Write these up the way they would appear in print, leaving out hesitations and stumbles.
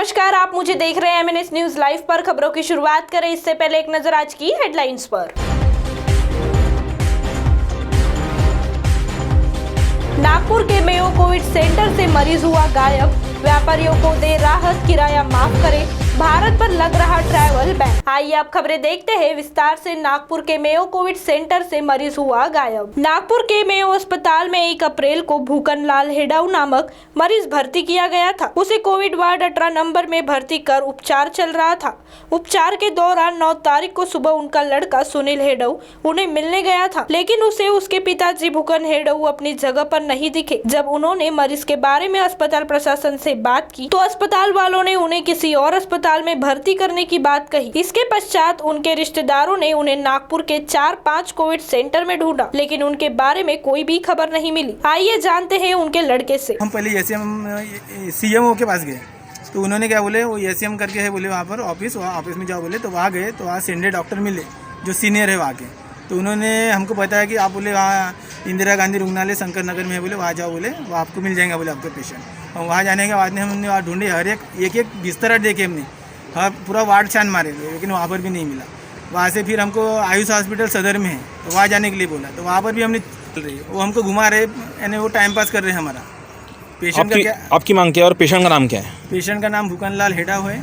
नमस्कार, आप मुझे देख रहे हैं MNS न्यूज लाइव पर। खबरों की शुरुआत करें इससे पहले एक नजर आज की हेडलाइंस पर। नागपुर के मेयो कोविड सेंटर से मरीज हुआ गायब, व्यापारियों को दे राहत, किराया माफ करे, भारत पर लग रहा ट्रैवल बैन। आइए आप खबरें देखते हैं विस्तार से। नागपुर के मेयो कोविड सेंटर से मरीज हुआ गायब। नागपुर के मेयो अस्पताल में 1 अप्रैल को भूकन लाल हेडाऊ नामक मरीज भर्ती किया गया था। उसे कोविड वार्ड 18 नंबर में भर्ती कर उपचार चल रहा था। उपचार के दौरान 9 तारीख को सुबह उनका लड़का सुनील हेडाऊ उन्हें मिलने गया था, लेकिन उसे उसके पिताजी भूकन हेडाऊ अपनी जगह पर नहीं दिखे। जब उन्होंने मरीज के बारे में अस्पताल प्रशासन से बात की तो अस्पताल वालों ने उन्हें किसी और अस्पताल में भर्ती करने की बात कही। इसके पश्चात उनके रिश्तेदारों ने उन्हें नागपुर के 4-5 कोविड सेंटर में ढूंढा, लेकिन उनके बारे में कोई भी खबर नहीं मिली। आइए जानते हैं उनके लड़के से। हम पहले सीएमओ के पास गए तो उन्होंने क्या बोले, वो एसीएम करके है बोले, वहाँ पर ऑफिस में जाओ बोले। तो वहाँ गए तो वहाँ सेंडे डॉक्टर मिले जो सीनियर है वहाँ के। तो उन्होंने हमको बताया कि आप बोले वहाँ इंदिरा गांधी रुग्णालय शंकर नगर में है बोले, वहाँ जाओ बोले, वो आपको मिल जाएगा बोले आपके पेशेंट। और वहाँ जाने के बाद में हमने वहाँ ढूंढे, हर एक बिस्तर देखे हमने, हाँ पूरा वार्ड छान मारे, लेकिन वहाँ पर भी नहीं मिला। वहाँ से फिर हमको आयुष हॉस्पिटल सदर में है तो वहाँ जाने के लिए बोला, तो वहाँ पर भी हमने चल रही है, वो हमको घुमा रहे, यानी वो टाइम पास कर रहे हैं हमारा। पेशेंट का क्या, आपकी मांग क्या है और पेशेंट का नाम क्या है? पेशेंट का नाम भूकन लाल हेडाऊ है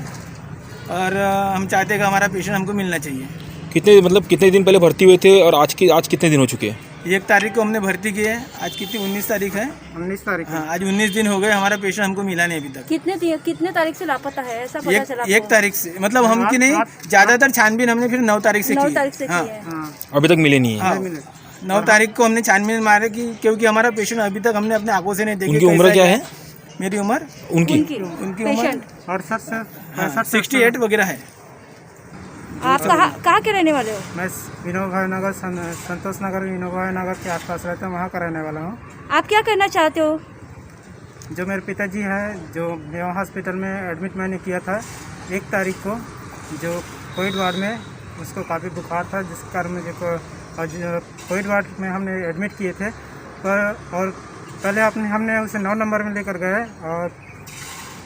और हम चाहते हैं कि हमारा पेशेंट हमको मिलना चाहिए। कितने दिन पहले भर्ती हुए थे और आज कितने दिन हो चुके हैं? 1 तारीख को हमने भर्ती की है, आज कितनी 19 तारीख है। 19 तारीख। हाँ, आज 19 दिन हो गए, हमारा पेशेंट हमको मिला नहीं अभी तक। कितने तारीख से लापता है ऐसा पता चला? 1 तारीख से, मतलब हम की नहीं, ज्यादातर छानबीन हमने फिर 9 तारीख से की। हाँ, अभी तक मिले नहीं है। हाँ, 9 तारीख को हमने छानबीन मारे की, क्योंकि हमारा पेशेंट अभी तक हमने अपने आंखों से नहीं देखा। उनकी उम्र क्या है? मेरी उम्र, उनकी उम्र 68 से 68 वगैरह है। आप कहाँ के रहने वाले हो? मैं विनोद भाई नगर, संतोष नगर, विनोद भाई नगर के आसपास रहता हूँ, वहाँ का रहने वाला हूँ। आप क्या करना चाहते हो? जो मेरे पिताजी हैं, जो मेवा हॉस्पिटल में एडमिट मैंने किया था 1 तारीख को, जो कोविड वार्ड में, उसको काफ़ी बुखार था, जिस कारण मुझे कोविड वार्ड में हमने एडमिट किए थे। और पहले हमने उसे 9 नंबर में लेकर गए और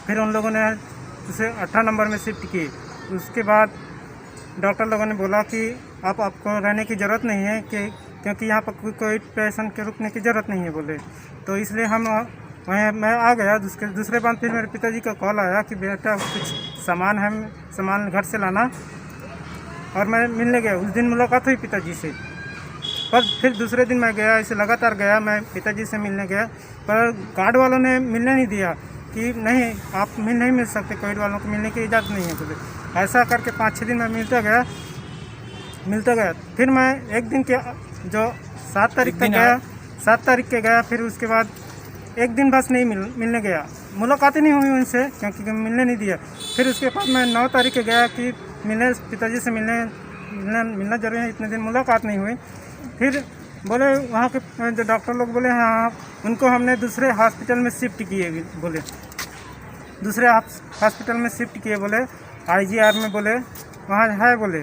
फिर उन लोगों ने उसे 18 नंबर में शिफ्ट की। उसके बाद डॉक्टर लोगों ने बोला कि आपको रहने की ज़रूरत नहीं है, क्योंकि यहाँ पर कोई पेशेंट के रुकने की ज़रूरत नहीं है बोले। तो इसलिए मैं आ गया। दूसरे बाद फिर मेरे पिताजी का कॉल आया कि बेटा कुछ सामान घर से लाना, और मैं मिलने गया। उस दिन मुलाकात हुई पिताजी से, पर फिर दूसरे दिन मैं गया, ऐसे लगातार गया, मैं पिताजी से मिलने गया, पर गार्ड वालों ने मिलने नहीं दिया कि नहीं, आप नहीं मिल सकते, कोविड वालों को मिलने की इजाज़त नहीं है बोले। ऐसा करके 5-6 दिन में मिलता गया। फिर मैं एक दिन के जो 7 तारीख तक गया, 7 तारीख के गया, फिर उसके बाद एक दिन बस नहीं मिलने गया, मुलाकात ही नहीं हुई उनसे, क्योंकि मिलने नहीं दिया। फिर उसके बाद मैं 9 तारीख के गया कि पिताजी से मिलना जरूरी है, इतने दिन मुलाकात नहीं हुई। फिर बोले वहाँ के जो डॉक्टर लोग बोले हाँ, उनको हमने दूसरे हॉस्पिटल में शिफ्ट किए बोले, दूसरे हॉस्पिटल में शिफ्ट किए बोले, IGR में बोले, वहाँ है बोले।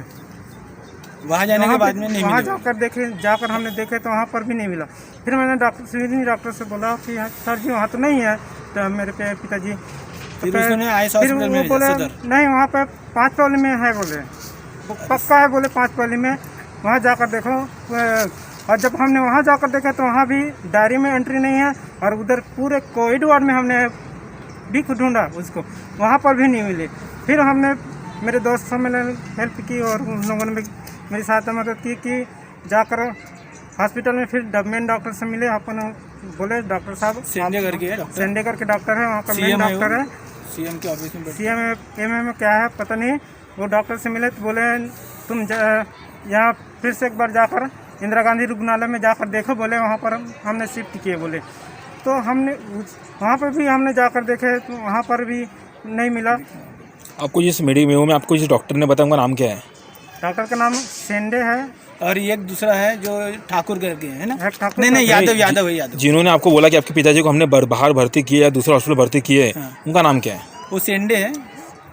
वहाँ जाने के बाद में नहीं वहाँ मिला। जाकर हमने देखे तो वहाँ पर भी नहीं मिला। फिर मैंने डॉक्टर से बोला कि सर जी वहाँ तो नहीं है, तो मेरे पिताजी फिर वो बोले नहीं, वहाँ पर 5 पौली में है बोले, पक्का है बोले 5 पौली में, वहाँ जाकर देखो। और जब हमने वहाँ जाकर देखा तो वहाँ भी डायरी में एंट्री नहीं है, और उधर पूरे कोविड वार्ड में हमने भी ढूंढा उसको, वहाँ पर भी नहीं मिले। फिर हमने मेरे दोस्तों में हेल्प की और उन लोगों ने मेरी सहायता मदद की कि जाकर हॉस्पिटल में फिर मेन डॉक्टर से मिले। अपन बोले डॉक्टर साहब सेंडे करके डॉक्टर है, वहाँ का मेन डॉक्टर है, सीएम के ऑफिस में, CM में क्या है पता नहीं। वो डॉक्टर से मिले तो बोले तुम यहाँ फिर से एक बार जाकर इंदिरा गांधी रुग्णालय में जाकर देखो बोले, वहाँ पर हमने शिफ्ट किए बोले। तो हमने वहाँ पर भी हमने जाकर देखे तो वहाँ पर भी नहीं मिला। आपको जिस मेडिमेयो में आपको जिस डॉक्टर ने बताया उनका नाम क्या है? डॉक्टर का नाम सेंडे है, और एक दूसरा है जो ठाकुर करके है ना, ठाकुर नहीं यादव है। जिन्होंने आपको बोला कि आपके पिताजी को हमने बाहर भर्ती किया है, दूसरा हॉस्पिटल भर्ती किए है, उनका नाम क्या है? वो सेंडे है,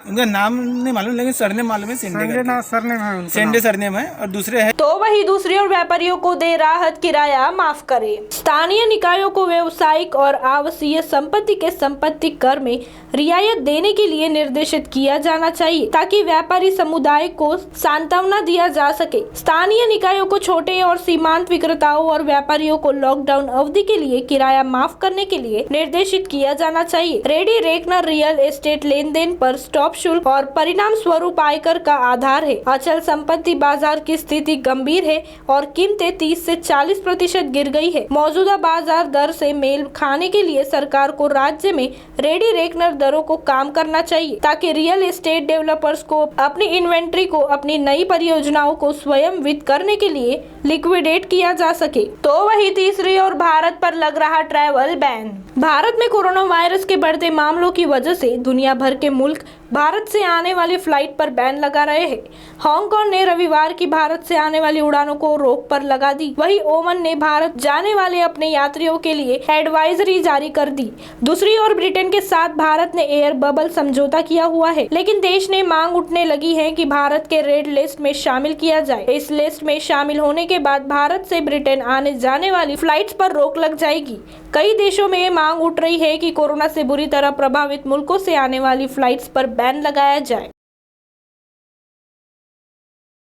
उनका नाम नहीं मालूम लेकिन सरनेम मालूम है, सेंडे संजय करके। ना सरनेम है उनका सेंडे सरनेम है। और दूसरे है तो वही दूसरी ओर व्यापारियों को दे राहत, किराया माफ करे। स्थानीय निकायों को व्यवसायिक और आवासीय संपत्ति के संपत्ति कर में रियायत देने के लिए निर्देशित किया जाना चाहिए ताकि व्यापारी समुदाय को सांत्वना दिया जा सके। स्थानीय निकायों को छोटे और सीमांत विक्रेताओं और व्यापारियों को लॉकडाउन अवधि के लिए किराया माफ करने के लिए निर्देशित किया जाना चाहिए। रेडी रेकनर रियल एस्टेट लेन देन पर स्टॉप शुल्क और परिणाम स्वरूप आयकर का आधार है। अचल संपत्ति बाजार की स्थिति गंभीर है और कीमतें 30 से 40% गिर गई है। मौजूदा बाजार दर से मेल खाने के लिए सरकार को राज्य में रेडी रेकनर दरों को काम करना चाहिए ताकि रियल एस्टेट डेवलपर्स को अपनी इन्वेंट्री को अपनी नई परियोजनाओं को स्वयं वित्त करने के लिए लिक्विडेट किया जा सके। तो वही तीसरी ओर भारत पर लग रहा ट्रैवल बैन। भारत में कोरोना वायरस के बढ़ते मामलों की वजह से दुनिया भर के मुल्क भारत से आने वाली फ्लाइट पर बैन लगा रहे हैं। हांगकांग ने रविवार की भारत से आने वाली उड़ानों को रोक पर लगा दी। वहीं ओमान ने भारत जाने वाले अपने यात्रियों के लिए एडवाइजरी जारी कर दी। दूसरी ओर ब्रिटेन के साथ भारत ने एयर बबल समझौता किया हुआ है, लेकिन देश ने मांग उठने लगी है कि भारत के रेड लिस्ट में शामिल किया जाए। इस लिस्ट में शामिल होने के बाद भारत से ब्रिटेन आने जाने वाली फ्लाइट्स पर रोक लग जाएगी। कई देशों में ये मांग उठ रही है कि कोरोना से बुरी तरह प्रभावित मुल्कों से आने वाली फ्लाइट्स पर बैन लगाया जाए।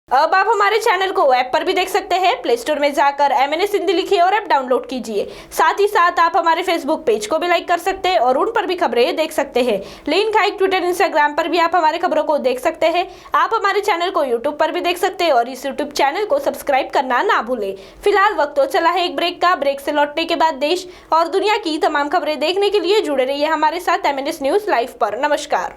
अब आप हमारे चैनल को ऐप पर भी देख सकते हैं। प्ले स्टोर में जाकर MNS हिंदी लिखिए और ऐप डाउनलोड कीजिए। साथ ही साथ आप हमारे फेसबुक पेज को भी लाइक कर सकते हैं और उन पर भी खबरें देख सकते हैं। लिंक है ट्विटर, इंस्टाग्राम पर भी आप हमारे खबरों को देख सकते हैं। आप हमारे चैनल को यूट्यूब पर भी देख सकते हैं और इस यूट्यूब चैनल को सब्सक्राइब करना ना भूले। फिलहाल वक्त तो चला है एक ब्रेक का। ब्रेक से लौटने के बाद देश और दुनिया की तमाम खबरें देखने के लिए जुड़े रहिए हमारे साथ MNS न्यूज लाइव पर। नमस्कार।